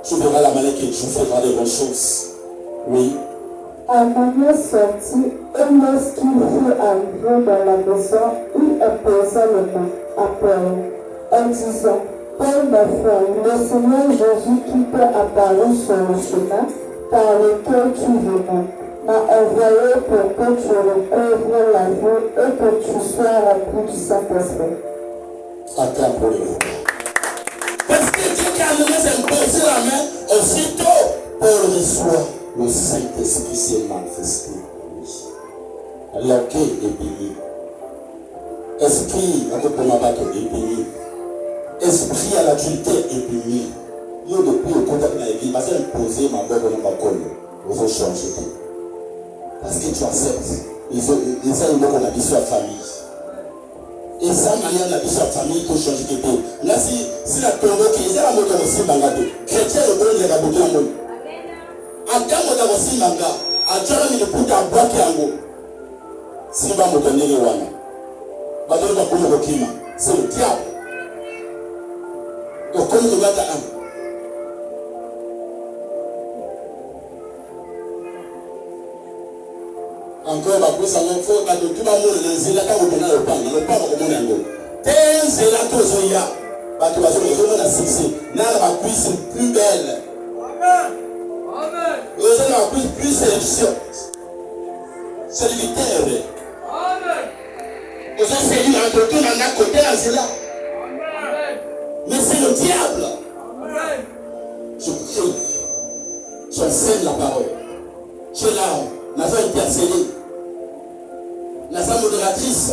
Tu verras la manière que Dieu fera de bonnes choses. Oui. Ananias sortit et lorsqu'il fut arrivé dans la maison, il imposa les mains à Paul en disant: Paul, ma frère, le Seigneur Jésus qui t'est apparu sur le chemin par lequel tu venais m'a envoyé pour que tu recouvres la vue et que tu sois rempli du Saint-Esprit. Attends pour le voir. Parce que Dieu qui a Ananias imposé la main, aussitôt Paul reçoit le Saint-Esprit s'est manifesté. L'orgueil est béni. Esprit, à côté de ma bateau, est béni. Esprit à l'adultère est béni. Il y a depuis le contact dans l'église, parce qu'il a imposé ma boîte dans ma colle. Vous avez changé. Parce que tu acceptes. Et ça, il faut qu'on habite sur la famille. Et ça, manière d'habiter sur la famille, il faut changer quelque chose. Là, si la tombe qui est là, on va aussi bangato. Chrétien, le bon, il est raboté en monde. Akamo da wasi manga, ajara ni puta abaki yango. Simba motonele wana. Badoro bakumo kokima. C'est le diable. Donc comme tu vas t'en. Encore bakusa ngofo bato tuba mo le nzela ka mo na le panga ko mo nango. Tenzela to zoya. Bato bazo mo na succès. Na la bakuisa plus belle. Amen. Vous avez plus sélection. C'est le terre. Vous avez fait une entreprise dans un côté là, c'est là. Mais c'est le diable. Je prie. J'enseigne la parole. Je suis là. N'a pas intercédé. N'a pas modératrice.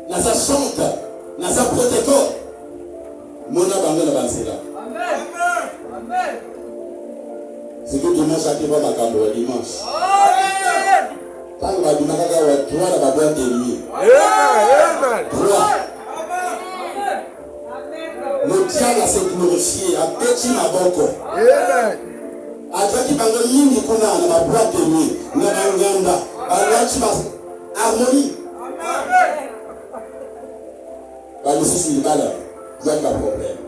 N'a pas chante. N'a pas protocole. Mon abandon là, c'est là. Amen. C'est que dimanche à Kiva Makambo, dimanche. Tant que ma dimanche à toi, la baboie de nuit. Toi. Le diable s'est glorifié, a péti ma boko. A toi qui parle de mine, qu'on a ma boîte de nuit, n'a pas ngamba, a toi qui passe harmonie. Bah, le souci n'est pas là. Il n'y a pas de problème.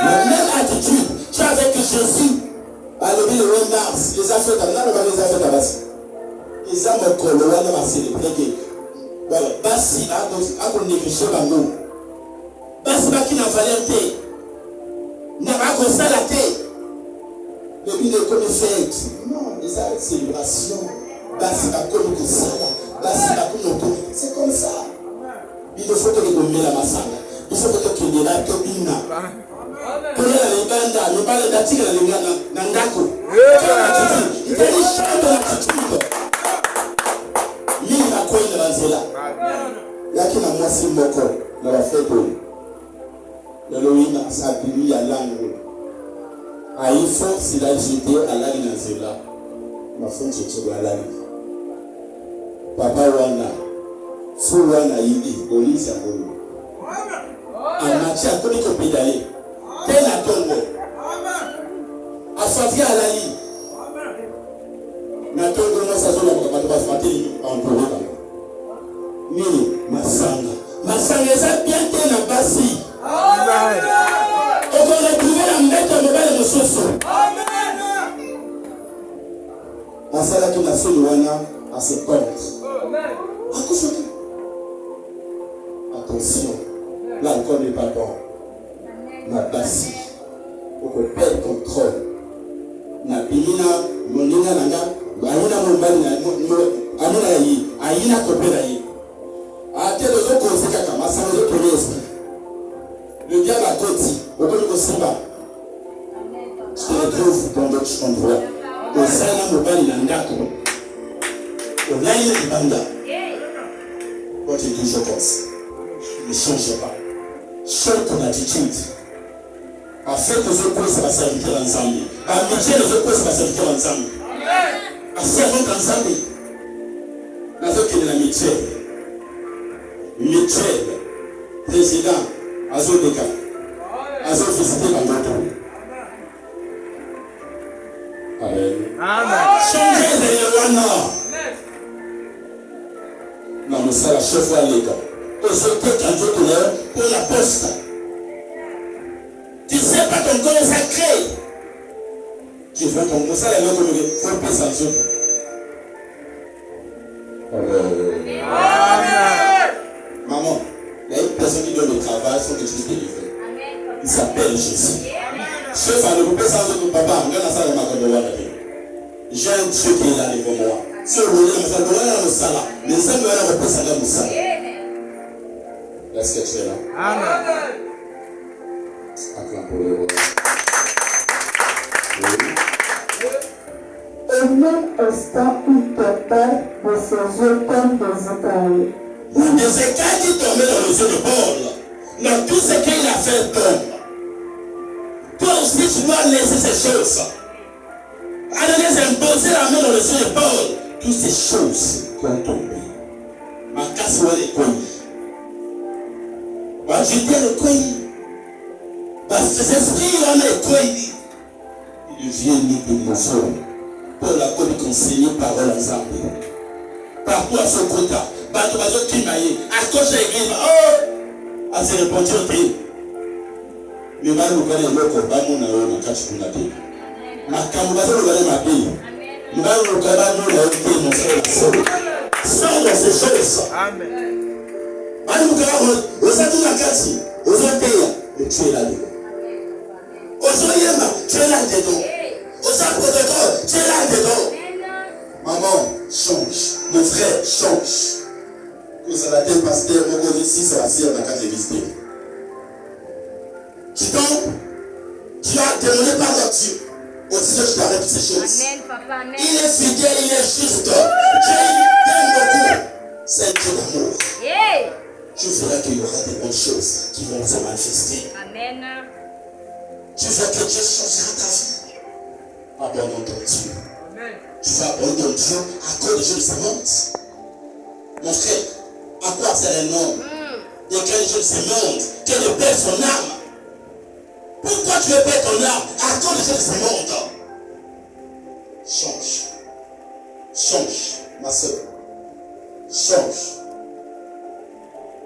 La même attitude, tu as avec Jésus. Alors, le 1 mars, les affaires les affaires d'Abassi. Ils ont me collé, on a célébré. Voilà, Bassi a négligé Bango. Bassi qui n'a pas l'air. N'a pas constaté la tête. Depuis le comme fête. Non, les célébrations. Bassi a comme ça. Bassi a comme C'est comme ça. Il faut que vous mettez la massage. Il faut que tu mettez la tobina. Pour la libanda, ne pas le datir la libanda, n'andako. Il y a des choses de l'attitude. Mimi na quoi il va zela. Yaki na mwasi moko na la fête. L'Halloween ça bimi ya langue. Aifo s'il a jeté à la ligne zela. Ma femme se trouve à la ligne. Papa wana. Fou wana yidi, police ya ngolo. Amachi akoni ko pédaler. Tena tongo. Afafia à la ligne. Na tongo na sa zona kwa bato bateli en problème. Nini masanga. Masanga ça bien tena basi. Amen. On va retrouver la mbete mobile de soso. Amen. Masala qui na solo wana à ce compte. Amen. Attention, l'alcool n'est pas bon. Ma basi, pour que perdre contrôle. Na bimina, moninga nanga, ayina mombali na amuna yi, ayina kopera yi. Ate le zo konseka kama sa zo toleso. Le diable a côté, au bout de Simba. Je te retrouve dans d'autres endroits. Au sein de mombali na ngako. Au laïe de banda. Quand tu dis je pense, ne change pas. Change ton attitude. Afin que les autres puissent se servir ensemble. Amitié, les autres puissent se servir ensemble. À servir ensemble. Dans ce qui est l'amitié. Mutuelle. Président. Azodeka. Azofisité Bangoto. Amen. Changez les Rwanda. Non, mais ça, la chef à l'école. Pour ce que tu as dit pour la poste. Tu ne sais pas ton corps est sacré. Tu veux ton corps, ça, les gens qui font pas ça. Maman, il y a une personne qui donne le travail sans que tu te délivres. Il s'appelle Jésus. Chef à l'école, ça, papa, regarde ça, j'ai un Dieu qui est là devant moi. Si on voulait la salle, les hommes ne peuvent pas s'en aller. Est-ce que tu es là? Amen. Acclame pour le roi. Au même instant, il tomba de ses yeux comme des écailles. Des écailles qui tombaient dans les yeux de Paul. Dans tout ce qu'il a fait tombe. Toi aussi, tu dois laisser ces choses. Allez imposer la main dans les yeux de Paul. Toutes ces choses qui ont tombé. Ma casse ou les couilles. Ma jeter le couilles. Ces esprits ont les couilles. Il devient ni de mouvement. Paul a comme conseillé parole ensemble. Partout à son côté. Bateau qui maillé. À cause de l'église. Oh! À se répondre au thé. Mais mal nous connaît le corps. Bah mon aïe, ma cache pour la paix. Ma camouflage nous connaît ma paix. Nous allons nous connaître nous la paix, mon frère. Sors dans ces choses. Amen. Nous connaît aux adultes à Kassi. Aux autres et tu es là-dedans. Aux Oyema, tu es là-dedans. Aux apôtres, tu es là-dedans. Maman, change. Mon frère, change. Que ça va être pasteur, mon ici, ça va servir dans la carte de visiter. Tu tombes, tu as demandé pardon à Dieu. Aussi que je t'arrête toutes ces choses. Amen, papa, amen. Il est fidèle, il est juste. Dieu t'aime beaucoup. C'est un Dieu d'amour. Yeah. Tu verras qu'il y aura des bonnes choses qui vont se manifester. Amen. Tu verras que Dieu changera ta vie. Abandonne ton Dieu. Amen. Tu vas abandonner ton Dieu à cause des choses de sa monte. Mon frère, à quoi sert un homme de créer des choses de ce monde, que de perdre son âme? Pourquoi tu veux perdre ton âme à cause des choses de ce monde? Change. Change, ma soeur. Change.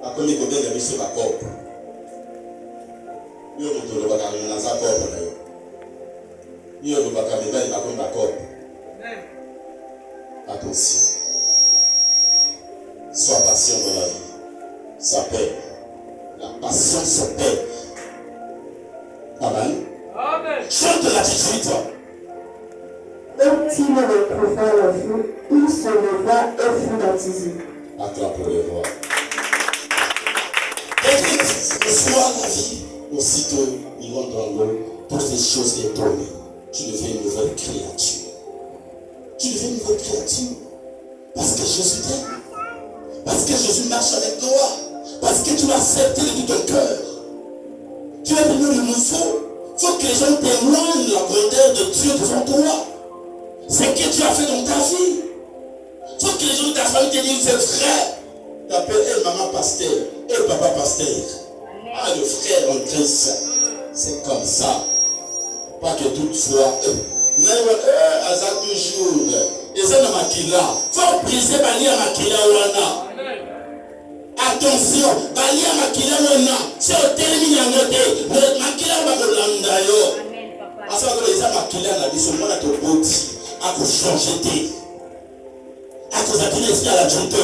La première fois que j'ai vu sur la corde, je me suis dit que je dans sa corde. Je me suis dit que je la corde. Attention. Sois patient dans la vie. Ça perd. La patience se perd. Amen. Chante l'attitude. Dès qu'il retrouva la vue, il se leva et fut baptisé. Acclame pour le roi. Et reçois la vie. Aussitôt, ils vont dans l'eau. Toutes les choses étonnées. Tu deviens une nouvelle créature. Tu deviens une nouvelle créature. Parce que Jésus t'aime. Parce que Jésus marche avec toi. Parce que tu l'as accepté de tout ton cœur. Tu es venu de nouveau. Il faut que les gens témoignent la grandeur de Dieu devant toi. Ce que tu as fait dans ta vie. Il faut que les gens de ta famille te disent, c'est vrai. Tu appelles maman pasteur et papa pasteur. Ah, le frère en Christ. C'est comme ça. Pas que toutefois. Aza toujours. Et ça n'a makila. Faut briser Bali à makila wana. Attention, Bali à makila wana. C'est au termine à noter. Makila va me l'andayo. À ça que les gens makila n'a dit seulement à ton body. À cause changer. À cause de l'esprit à la junte.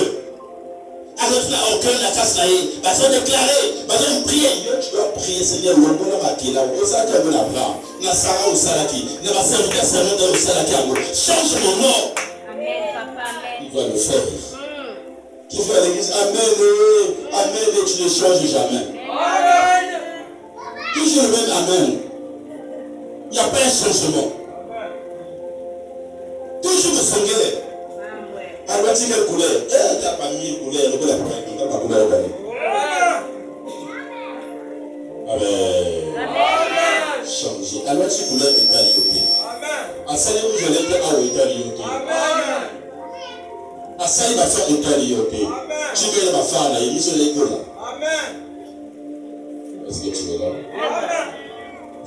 À cause de aucun la casse là. Bah ça déclarer. Bah ça prier. Tu dois prier Seigneur. Le bon makila. Et ça tu as vu la blanc. Nasara au salaki. Ne va servir seulement dans le salaki. Change mon nom. Il va le faire. Qui fait à l'église, Amen, Amen, et tu ne changes jamais. Amen. Toujours le même Amen. Il n'y a pas un changement. Toujours le sanguin. Alors, tu as quelle couleur? Tu n'as pas mis une couleur, tu n'as pas couleur. Amen. Changer. Alors, tu couleur italienne. À ça, où je l'ai fait à l'Italie. Amen. Asaï va faire Italiyoté. Tu veux ma femme là, il dit sur l'école là. Amen. Est-ce que tu es là? Amen.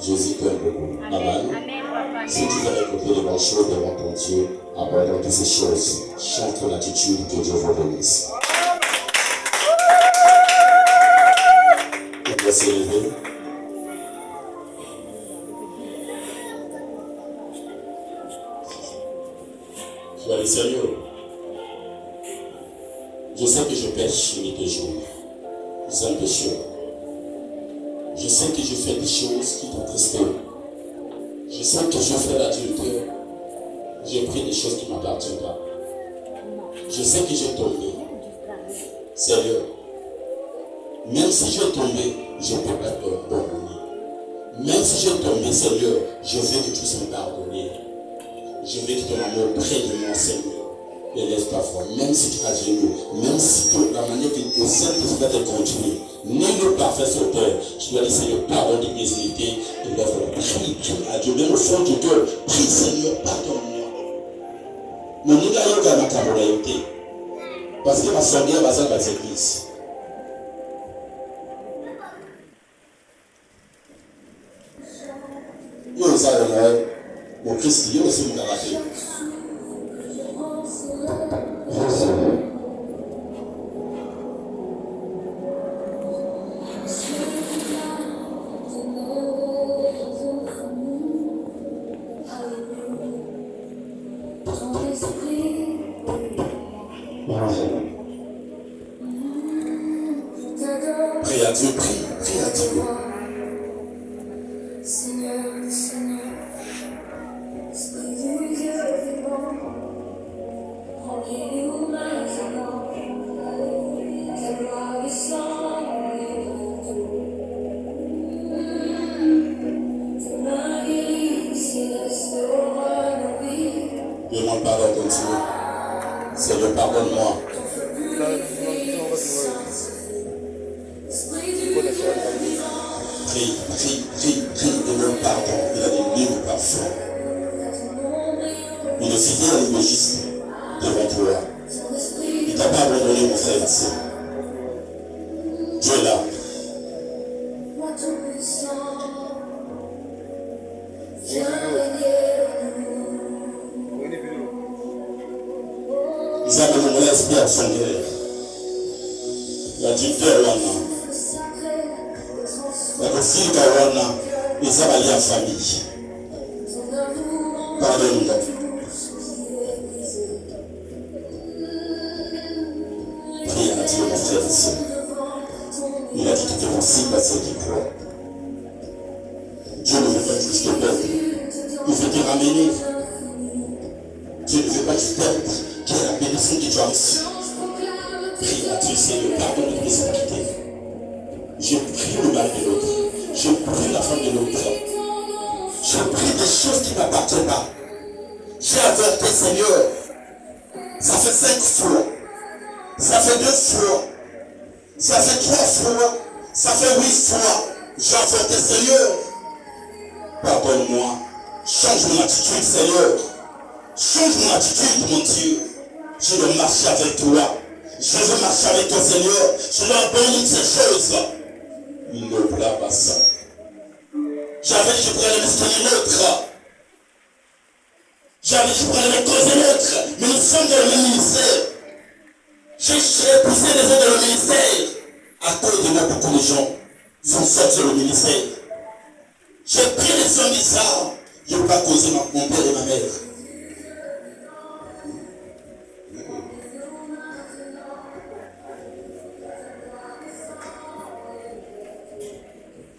Jésus t'aime beaucoup. Amen. Si tu veux écouter les bonnes choses devant ton Dieu, abandonne toutes ces choses. Change ton attitude, que Dieu vous bénisse. On doit s'élever. Tu vas aller sérieux. Je sais que je pêche nuit et jour. Nous sommes pécheurs. Je sais que je fais des choses qui t'attristent. Je sais que je fais l'adultère. J'ai pris des choses qui ne m'appartiennent pas. Je sais que j'ai tombé. Sérieux. Même si j'ai tombé, je peux pas te pardonner. Même si j'ai tombé, Seigneur, je veux que tu puisses me pardonner. Je veux que ton amour prenne de moi, Seigneur. Ne laisse pas voir, même si tu as gêné, même si la manière que le Saint-Esprit va te conduire, n'est le parfait sur terre, tu dois dire Seigneur, pardonne mes iniquités, et dois faire prie à Dieu, même au fond du cœur, prie Seigneur, pardonne-moi. Mais nous n'avons pas ma camarade, parce que ma sanguine va dans les églises. Nous savons, mon Christ, il y a aussi mon caractère. Prie à Dieu, prie à Dieu. Demande pardon à ton Dieu. Seigneur, pardonne-moi. Prie, demande pardon. Il a des livres parfums. Il est fidèle et légiste devant toi. Il t'a pas abandonné, mon frère et sœur. Dieu est là. Ils avaient mon esprit à son guerre. Il a dit Dieu wana. La conflit wana. Ils avaient allié en famille. Pardonne-moi. Prie à Dieu, mon frère et sœur. Il a dit qu'il est possible à ceux qui croient. Dieu ne veut pas juste te perdre. Il veut te ramener. Dieu ne veut pas que tu perdes. Quelle est la bénédiction que tu as reçue. Prie là-dessus, Seigneur, pardonne mes iniquités. Je prie le mal de l'autre. Je prie la femme de l'autre. Je prie des choses qui ne m'appartiennent pas. J'ai averti, Seigneur. Ça fait 5 fois. Ça fait 2 fois. Ça fait 3 fois. Ça fait 8 fois. J'ai averti, Seigneur. Pardonne-moi. Change mon attitude, Seigneur. Change mon attitude, mon Dieu. Je veux marcher avec toi. Je veux marcher avec toi, Seigneur. Je veux abandonner ces choses. Il ne plaît pas ça. J'avais dit je pourrais aller me soutenir l'autre. J'avais dit je pourrais aller me causer l'autre. Mais nous sommes dans le même ministère. J'ai poussé les autres dans le ministère. À cause de moi, beaucoup de gens sont sortis dans le ministère. J'ai pris les hommes bizarres. Je ne veux pas causer mon père et ma mère.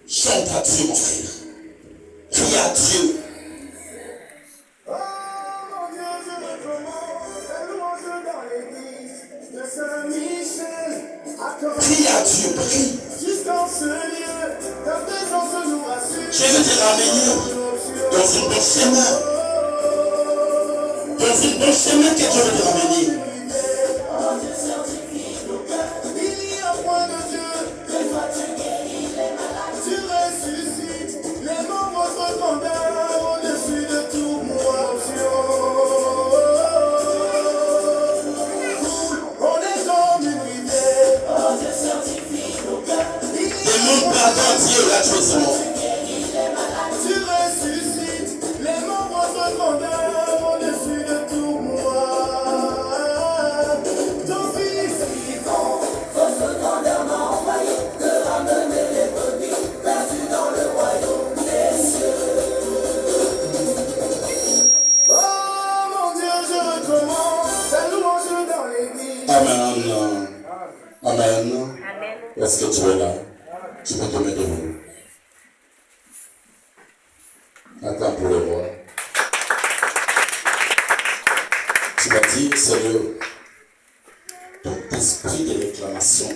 Chante à Dieu, mon frère. Crie à Dieu. Prie à Dieu, prie. Je veux te ramener dans un bon chemin. Dans un bon chemin que Dieu veut te ramener. Il y a point de Dieu. Tu ressuscites. Les membres se condamnent au-dessus de tout moisson. On est comme une idée. Demande pardon à Dieu, là, tu es son enfant.